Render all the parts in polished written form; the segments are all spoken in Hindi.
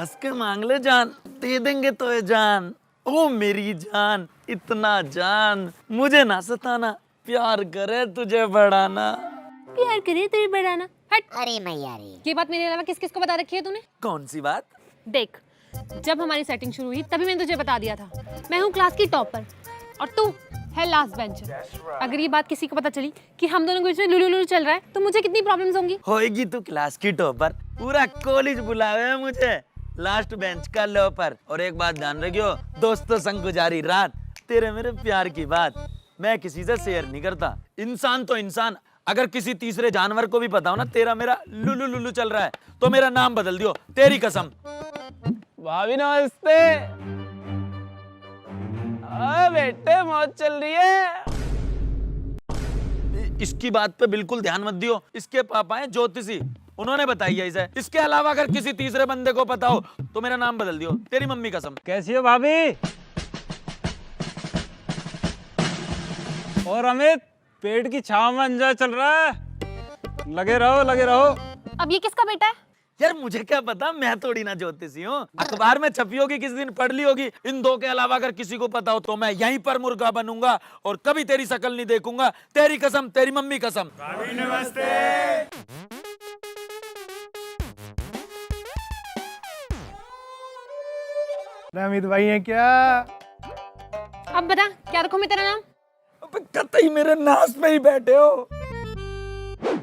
हंस के मांग ले जान, दे देंगे तो ये जान। ओ मेरी जान, इतना जान, मुझे ना सताना, प्यार करे तुझे बढ़ाना। प्यार करे तुझे बढ़ाना। हट। अरे मैया रे, ये बात मेरे अलावा किस किस को बता रखी है तूने? कौन सी बात? देख, जब हमारी सेटिंग शुरू हुई तभी मैंने तुझे बता दिया था, मैं हूँ क्लास की टॉपर और तू है लास्ट बेंचर। अगर ये बात किसी को पता चली कि हम दोनों के बीच में लुलु लुलु चल रहा है तो मुझे कितनी प्रॉब्लम्स होंगी। होएगी तू क्लास की टॉपर, पूरा कॉलेज बुलावे है मुझे लास्ट बेंच का लोपर। और एक बात ध्यान रखियो, दोस्तों संग गुजारी रात, तेरे मेरे प्यार की बात मैं किसी से शेयर नहीं करता। इंसान तो इंसान, अगर किसी तीसरे जानवर को भी पता हो ना तेरा मेरा लुलु लुलु चल रहा है तो मेरा नाम बदल दियो, तेरी कसम। भाभी नमस्ते। बेटे मौज चल रही है। इसकी बात पे बिल्कुल ध्यान मत दियो, इसके पापा हैं ज्योतिषी, उन्होंने बताई है इसे। इसके अलावा अगर किसी तीसरे बंदे को पता हो तो मेरा नाम बदल दियो, तेरी मम्मी कसम। कैसी हो भाभी? और अमित, पेट की छाव में एंजॉय चल रहा है? लगे रहो लगे रहो। अब ये किसका बेटा है? यार मुझे क्या पता, मैं थोड़ी ना ज्योतिषी हूँ, अखबार में छपी होगी किसी दिन, पढ़ ली होगी। इन दो के अलावा अगर किसी को पता हो तो मैं यहीं पर मुर्गा बनूंगा और कभी तेरी शक्ल नहीं देखूंगा, तेरी कसम, तेरी मम्मी कसम। नमस्ते। अमित भाई हैं क्या? अब बता, क्या रखूं मैं तेरा नाम? अबे कतई मेरे नास पे ही बैठे हो।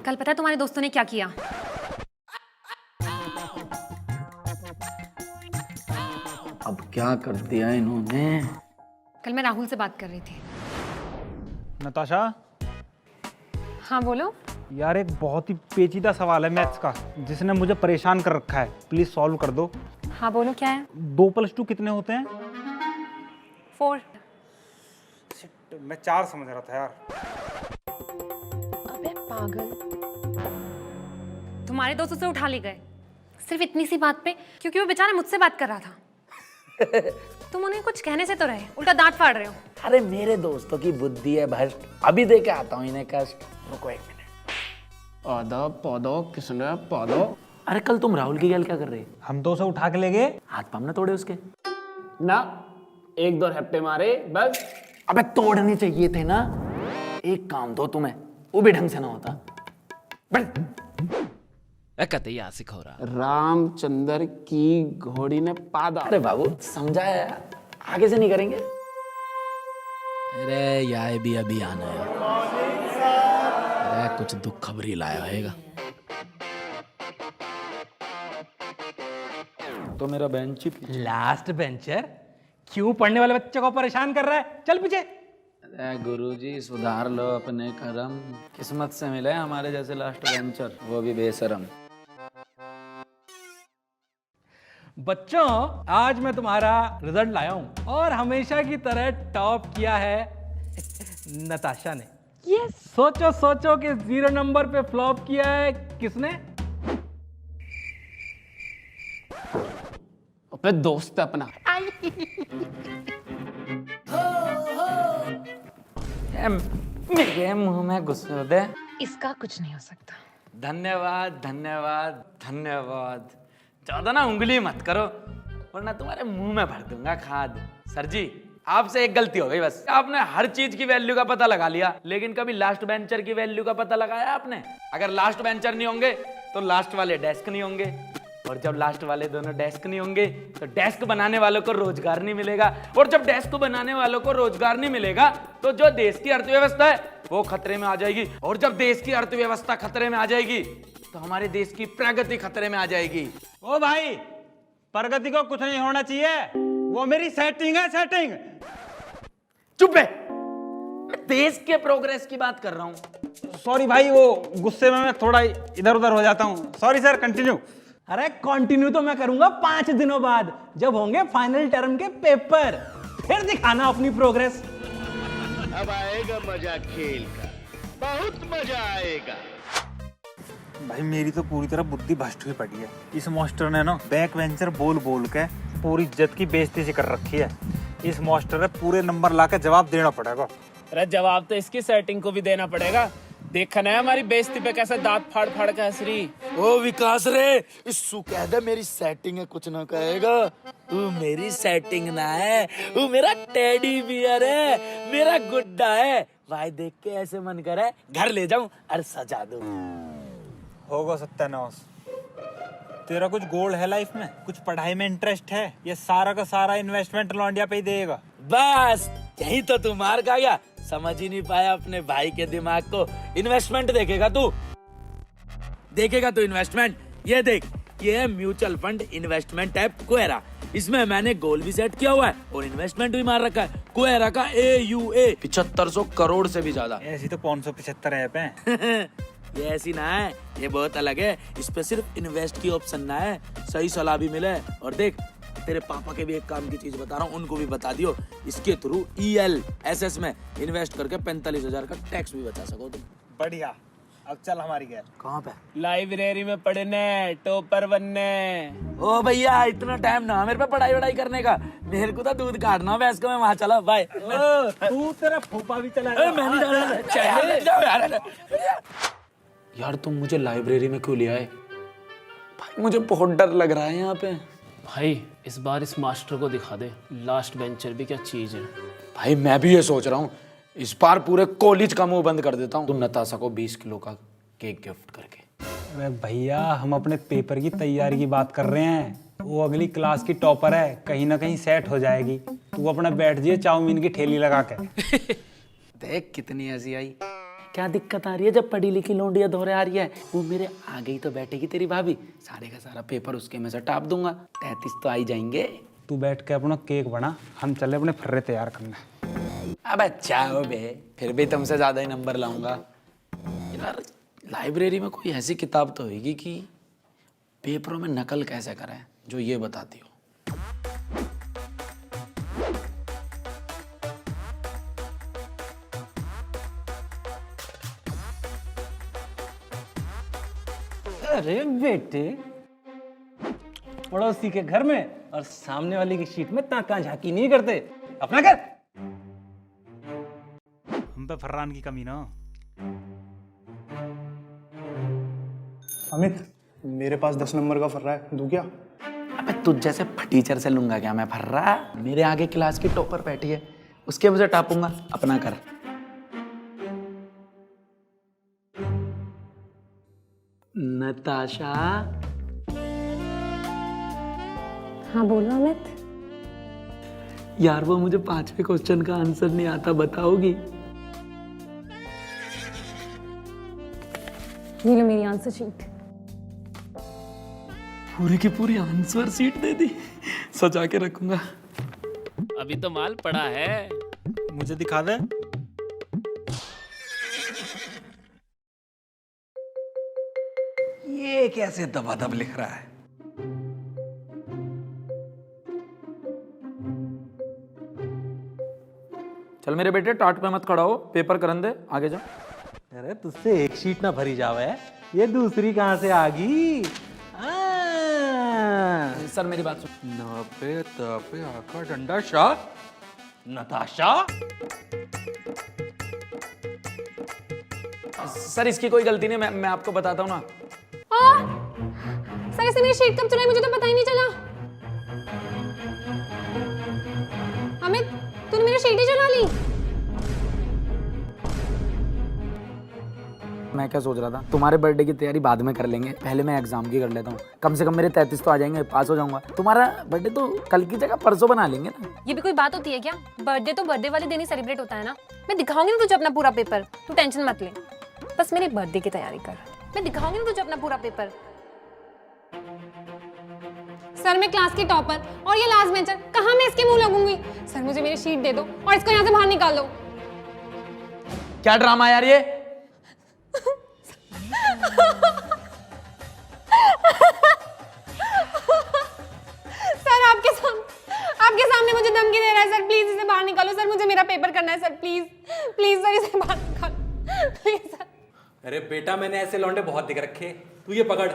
कल पता है तुम्हारे दोस्तों ने क्या किया? अब क्या कर दिया इन्होंने? कल मैं राहुल से बात कर रही थी। नताशा, हाँ बोलो। यार एक बहुत ही पेचीदा सवाल है मैथ्स का, जिसने मुझे परेशान कर रखा है, प्लीज सॉल्व कर दो। हाँ बोलो, क्या है? 2+2 कितने होते हैं? 4। मैं 4 समझ रहा था यार। अबे पागल, तुम्हारे दोस्त उसे उठा ले गए सिर्फ इतनी सी बात पे, क्योंकि वो बेचारा मुझसे बात कर रहा था। तुम उन्हें कुछ कहने से तो रहे, उल्टा दांत फाड़ रहे हो। अरे मेरे दोस्तों की बुद्धि है भ्रष्ट, अभी दे के आता हूँ इन्हें कष्ट। रुको 1 मिनट। पौधो पौधो किसने पौधो? अरे कल तुम राहुल की गैल क्या कर रहे? हम तो उसे उठा के ले गए। हाथ पाम ना तोड़े उसके? ना, 1-2 हफ्ते मारे बस। अबे तोड़ने चाहिए थे ना। एक काम दो तुम्हें, वो भी ढंग से ना होता। बैठ। कतई आशिक हो रहा। रामचंद्र की घोड़ी ने पादा। अरे बाबू समझाया, आगे से नहीं करेंगे। अरे यार भी अभी आना है। अरे कुछ दुख खबरी लाया होगा। तो मेरा बेंच ही लास्ट बेंचर क्यों पढ़ने वाले बच्चे को परेशान कर रहा है? चल पीछे। अरे गुरुजी सुधार लो अपने कर्म, किस्मत से मिले हमारे जैसे लास्ट बेंचर, वो भी बेशरम। बच्चों, आज मैं तुम्हारा रिजल्ट लाया हूं और हमेशा की तरह टॉप किया है नताशा ने। यस। सोचो सोचो कि 0 नंबर पे फ्लॉप किया है किसने? अपने दोस्त अपना। मेरे मुंह में गुस्से दे। इसका कुछ नहीं हो सकता। धन्यवाद धन्यवाद धन्यवाद। ज्यादा ना उंगली मत करो वरना तुम्हारे मुंह में भर दूंगा खाद। सर जी आपसे एक गलती हो गई बस, आपने हर चीज की वैल्यू का पता लगा लिया लेकिन कभी लास्ट बेंचर की वैल्यू का पता लगाया आपने? अगर लास्ट बेंचर नहीं होंगे तो लास्ट वाले डेस्क नहीं होंगे, और जब लास्ट वाले दोनों डेस्क नहीं होंगे तो डेस्क बनाने वालों को रोजगार नहीं मिलेगा, और जब डेस्क बनाने वालों को रोजगार नहीं मिलेगा तो जो देश की अर्थव्यवस्था है वो खतरे में आ जाएगी, और जब देश की अर्थव्यवस्था खतरे में आ जाएगी तो हमारे देश की प्रगति खतरे में आ जाएगी। ओ भाई, प्रगति को कुछ नहीं होना चाहिए, वो मेरी सेटिंग है, सेटिंग। चुप है, मैं देश के प्रोग्रेस की बात कर रहा हूँ। सॉरी भाई, वो गुस्से में मैं थोड़ा इधर उधर हो जाता हूँ। Sorry sir, continue. अरे कंटिन्यू तो मैं करूंगा 5 दिनों बाद, जब होंगे फाइनल टर्म के पेपर, फिर दिखाना अपनी प्रोग्रेस। अब आएगा मजा खेल का, बहुत मजा आएगा। भाई मेरी तो पूरी तरह बुद्धि भ्रष्ट हुई पड़ी है। इस मास्टर ने ना बैक वेंचर बोल बोल के पूरी इज्जत की बेइज्जती सी कर रखी है। इस मास्टर ने पूरे नंबर ला के जवाब देना पड़ेगा। अरे जवाब तो इसकी सेटिंग को भी देना पड़ेगा देखा ना हमारी बेइज्जती पे कैसे दांत फाड़ फाड़ के हंस रही। ओ विकास रे, इसू कह दे मेरी सेटिंग है, कुछ ना कहेगा। वो मेरी सेटिंग ना है, वो मेरा टेडी बियर है, मेरा गुड्डा है। भाई देख के ऐसे मन करे घर ले जाऊं और सजा दूं। होगा सत्यानाश। तेरा कुछ गोल है लाइफ में? कुछ पढ़ाई में इंटरेस्ट है? ये सारा का सारा इन्वेस्टमेंट लौंडिया पे ही देगा? बस यही तो तू मार खा गया, समझ ही नहीं पाया अपने भाई के दिमाग को। इन्वेस्टमेंट देखेगा तू इन्वेस्टमेंट। ये देख, ये है म्यूचुअल फंड इन्वेस्टमेंट ऐप कुएरा। इसमें मैंने गोल भी सेट किया हुआ है और इन्वेस्टमेंट भी मार रखा है। कुएरा का AUA 7500 करोड़ से भी ज्यादा। ऐसी तो 575 ऐप हैं। ये ऐसी ना है, ये बहुत अलग है। इस पे सिर्फ इन्वेस्ट की ऑप्शन ना है, सही सलाह भी मिले। और देख, तेरे पापा के भी एक काम की चीज बता रहा हूँ, उनको भी बता दियो। इसके थ्रू ELSS में इन्वेस्ट करके 45,000 का टैक्स भी बचा सको तुम। बढ़िया। अब चल हमारी गैर। कहाँ पे? लाइब्रेरी में पढ़ने, टॉपर बनने। ओ भैया, इतना टाइम ना मेरे पे पढ़ाई वढ़ाई करने का। मेरे को तो दूध काटना है, इसको मैं वहाँ चला। बाय। तू तेरा फूफा भी चला। मैं नहीं जाना। यार तुम मुझे लाइब्रेरी में क्यों ले आए? भाई मुझे बहुत डर लग रहा है यहाँ पे। भाई इस बार इस मास्टर को दिखा दे लास्ट बेंचर भी क्या चीज है। भाई मैं भी ये सोच रहा हूँ, इस बार पूरे कॉलेज का मुंह बंद कर देता हूँ। तुम नताशा को 20 किलो का केक गिफ्ट करके। अरे भैया, हम अपने पेपर की तैयारी की बात कर रहे हैं। वो अगली क्लास की टॉपर है, कहीं ना कहीं सेट हो जाएगी। तू अपना बैठ जाइए चाउमीन की ठेली लगा के। देख कितनी हंसी आई। क्या दिक्कत आ रही है जब पढ़ी लिखी लोंडिया दौरे आ रही है? वो मेरे आगे ही तो बैठेगी तेरी भाभी, सारे का सारा पेपर उसके में से टाप दूंगा। 33 तो आई जाएंगे। तू बैठ के अपना केक बना, हम चले अपने फर्रे तैयार करने। अब अच्छा हो बे, फिर भी तुमसे ज्यादा ही नंबर लाऊंगा। यार लाइब्रेरी में कोई ऐसी किताब तो होगी कि पेपरों में नकल कैसे करें, जो ये बताती हो। अरे बेटे, पड़ोसी के घर में और सामने वाले की शीट में ताका झाकी नहीं करते। अपना कर। हम पे फरहान की कमी ना। अमित, मेरे पास 10 नंबर का फर्रा है, दूं क्या? अबे तुझ जैसे फटीचर से लूंगा क्या मैं फर्रा? मेरे आगे क्लास की टॉपर बैठी है, उसके मुझे टापूंगा। अपना कर। नताशा। हाँ बोलो अमित। यार वो मुझे 5वें क्वेश्चन का आंसर नहीं आता, बताओगी? ये लो मेरी आंसर शीट। पूरी की पूरी आंसर शीट दे दी, सजा के रखूंगा। अभी तो माल पड़ा है। मुझे दिखा दे। ये कैसे दबादब लिख रहा है? चल मेरे बेटे, टाट पे मत खड़ा हो, पेपर करन दे, आगे जा। अरे तुझसे एक शीट ना भरी जावे, ये दूसरी कहाँ से आ गई? सर मेरी बात सुन। न पे त पे आका डंडा शाह नताशा। सर इसकी कोई गलती नहीं, मैं आपको बताता हूँ ना। सर इसे मेरी शीट कब चुराई, मुझे तो पता ही नहीं चला। अमित, तूने मेरी शीट ही चुरा ली। मैं क्या सोच रहा था, तुम्हारे बर्थडे की तैयारी बाद में कर लेंगे, पहले मैं एग्जाम की कर लेता हूँ। कम से कम मेरे 33 तो आ जाएंगे, पास हो जाऊंगा। तुम्हारा बर्थडे तो कल की जगह परसों बना लेंगे ना। ये भी कोई बात होती है क्या? बर्थडे तो बर्थडे वाले दिन ही सेलिब्रेट होता है ना। मैं दिखाऊंगी ना तुझे अपना पूरा पेपर, तू टेंशन मत ले। बस मेरे बर्थडे की तैयारी कर। मैं दिखाऊंगी ना तुझे अपना पूरा पेपर। सर मैं क्लास की टॉपर और ये लास्ट बेंचर, कहाँ मैं इसके मुंह लगूंगी? सर मुझे मेरी शीट दे दो और इसको यहाँ से बाहर निकाल दो। क्या ड्रामा यार ये? सर आपके सामने मुझे धमकी दे रहा है। सर प्लीज इसे बाहर निकालो। सर मुझे मेरा पेपर करना है। सर प्लीज प्लीज सर इसे बाहर निकालो प्लीज सर। अरे बेटा, मैंने ऐसे लौंडे बहुत देख रखे, तू ये पकड़।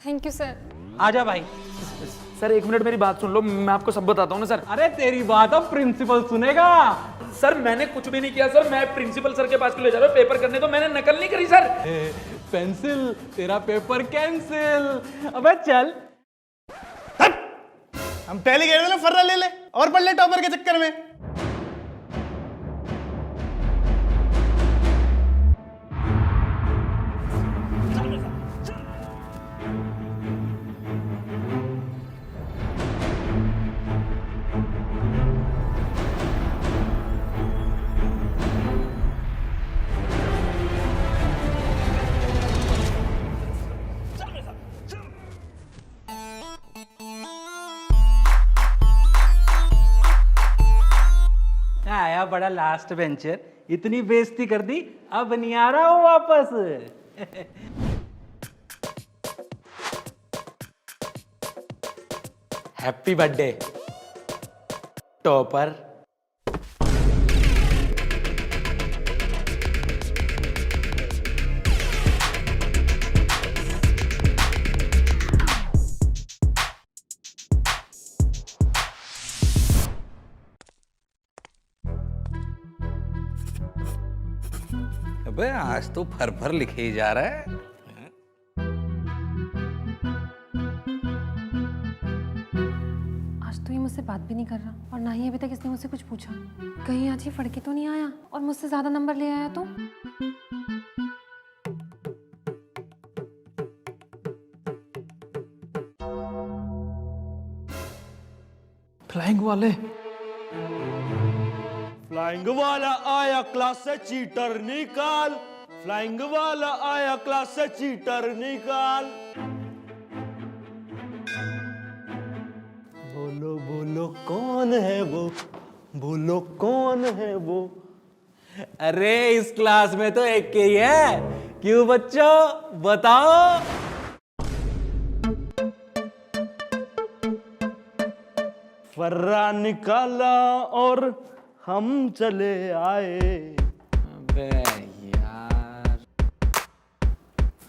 Thank you sir. आजा भाई। सर 1 मिनट मेरी बात सुन लो, मैं आपको सब बताता हूँ ना सर। अरे तेरी बात अब प्रिंसिपल सुनेगा। सर मैंने कुछ भी नहीं किया सर, मैं प्रिंसिपल सर के पास क्यों ले जा रहा हूँ पेपर करने, तो मैंने नकल नहीं करी सर। पेंसिल, तेरा पेपर कैंसिल। अबे चल। हम पहले कह रहे थे ना फर्रा ले ले और पढ़ ले टॉपर के चक्कर में। आया बड़ा लास्ट बेंचर, इतनी बेइज्जती कर दी, अब नहीं आ रहा हूं वापस। Happy birthday topper. अबे आज तो फर फर लिखे ही जा रहा है। आज तो ये मुझसे बात भी नहीं कर रहा और ना ही अभी तक इसने मुझसे कुछ पूछा। कहीं आज ये पढ़ के तो नहीं आया और मुझसे ज्यादा नंबर ले आया तो। फ्लाइंग वाले। फ्लाइंग वाला आया क्लास से चीटर निकाल, फ्लाइंग वाला आया क्लास से चीटर निकाल। बोलो बोलो कौन है वो, बोलो कौन है वो। अरे इस क्लास में तो एक के ही है, क्यों बच्चों बताओ। फर्रा निकाला और हम चले आए। अबे यार,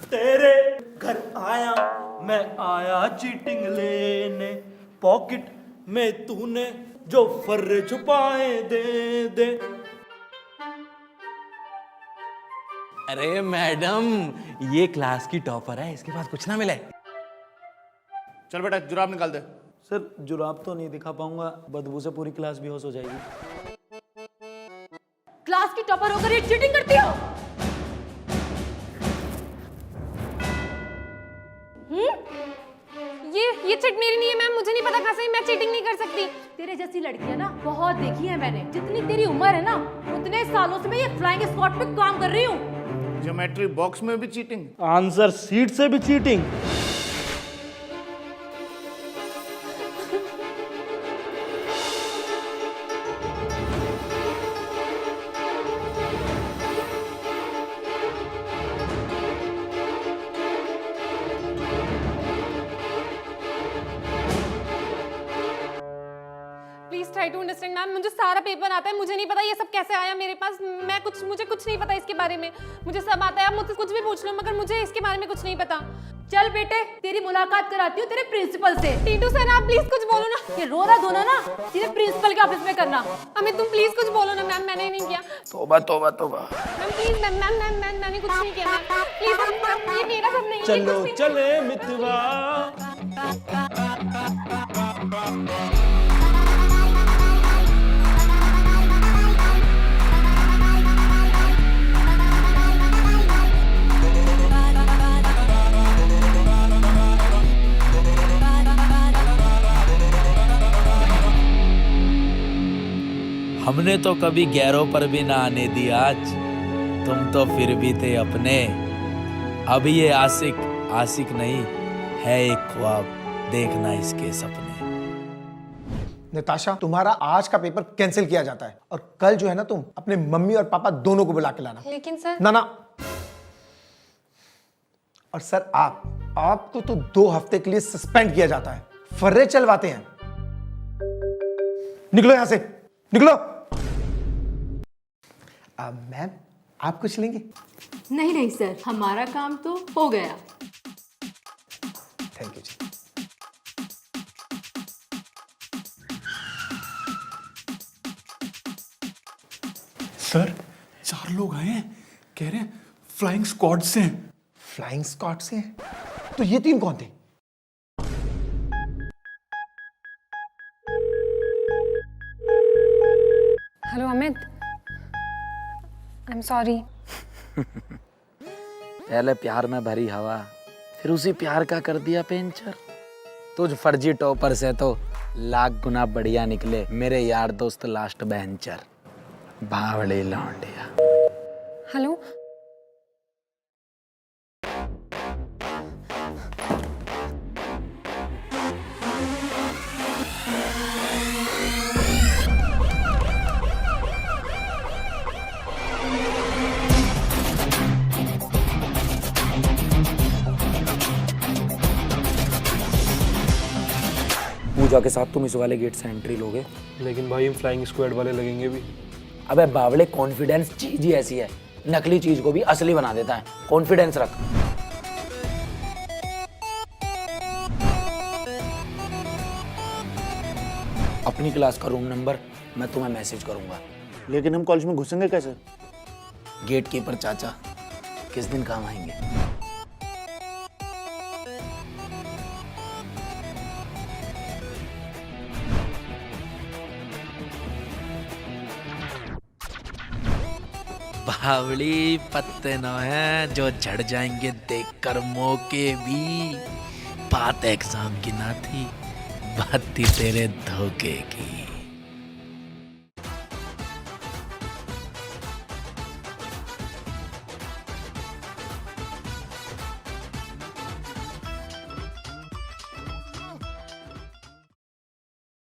तेरे घर आया मैं, आया चीटिंग लेने, पॉकेट में तूने जो फर्रे छुपाए दे दे। अरे मैडम, ये क्लास की टॉपर है, इसके पास कुछ ना मिले। चल बेटा जुराब निकाल दे। सर जुराब तो नहीं दिखा पाऊंगा, बदबू से पूरी क्लास बेहोश हो जाएगी। क्लास की टॉपर होकर ये चीटिंग करती हो? ये चिट मेरी नहीं है मैम, मुझे नहीं पता कहाँ से, मैं चीटिंग नहीं कर सकती। तेरे जैसी लड़कियां ना बहुत देखी है मैंने। जितनी तेरी उम्र है ना उतने सालों से मैं ये फ्लाइंग स्क्वाड पे काम कर रही हूँ। ज्योमेट्री बॉक्स में भी चीटिंग, आंसर सीट से भी cheating. Please try to understand ma'am, मुझे सारा पेपर आता है, मुझे नहीं पता ये सब कैसे आया मेरे पास। मुझे कुछ नहीं पता इसके बारे में। मुझे सब आता है, आप मुझसे कुछ भी पूछ लो, मगर मुझे इसके बारे में कुछ नहीं पता। चल बेटे तेरी मुलाकात कराती हूँ तेरे प्रिंसिपल से। टीटू सर आप प्लीज कुछ बोलो ना। ये रोना धोना ना सीधे प्रिंसिपल के ऑफिस में करना। अमित तुम प्लीज कुछ बोलो ना मैम, मैंने नहीं किया। तोबा तोबा तोबा। मैम प्लीज मैम मैंने कुछ नहीं किया मैम, प्लीज ये मेरा सब नहीं है। चलो चले मितवा। हमने तो कभी गैरों पर भी ना आने दी आज, तुम तो फिर भी थे अपने। अब ये आशिक आशिक नहीं है, एक ख्वाब, देखना इसके सपने। नताशा तुम्हारा आज का पेपर कैंसिल किया जाता है और कल जो है ना तुम अपने मम्मी और पापा दोनों को बुला के लाना। लेकिन सर ना और सर आपको तो 2 हफ्ते के लिए सस्पेंड किया जाता है। फर्रे चलवाते हैं। निकलो यहां से, निकलो। मैम आप कुछ लेंगे? नहीं नहीं सर, हमारा काम तो हो गया। Thank you ji. सर 4 लोग आए हैं, कह रहे हैं फ्लाइंग स्क्वाड से हैं। फ्लाइंग स्क्वाड से? तो ये 3 कौन थे? Hello Amit, I am sorry. पहले प्यार में भरी हवा, फिर उसी प्यार का कर दिया पेंचर। तुझ फर्जी टॉपर से तो लाख गुना बढ़िया निकले मेरे यार दोस्त लास्ट बेंचर। बावड़ी लौंडिया। हेलो, पूजा के साथ तुम इस वाले गेट से एंट्री लोगे। लेकिन भाई हम फ्लाइंग स्क्वाड वाले लगेंगे भी। अबे बावले, कॉन्फिडेंस चीज ही ऐसी है, नकली चीज को भी असली बना देता है। कॉन्फिडेंस रख। अपनी क्लास का रूम नंबर मैं तुम्हें मैसेज करूंगा। लेकिन हम कॉलेज में घुसेंगे कैसे? गेट कीपर चाचा किस दिन काम आएंगे? बावली पत्ते न है जो झड़ जाएंगे देखकर मौके भी। बात एग्जाम की ना थी, बात थी तेरे धोखे की।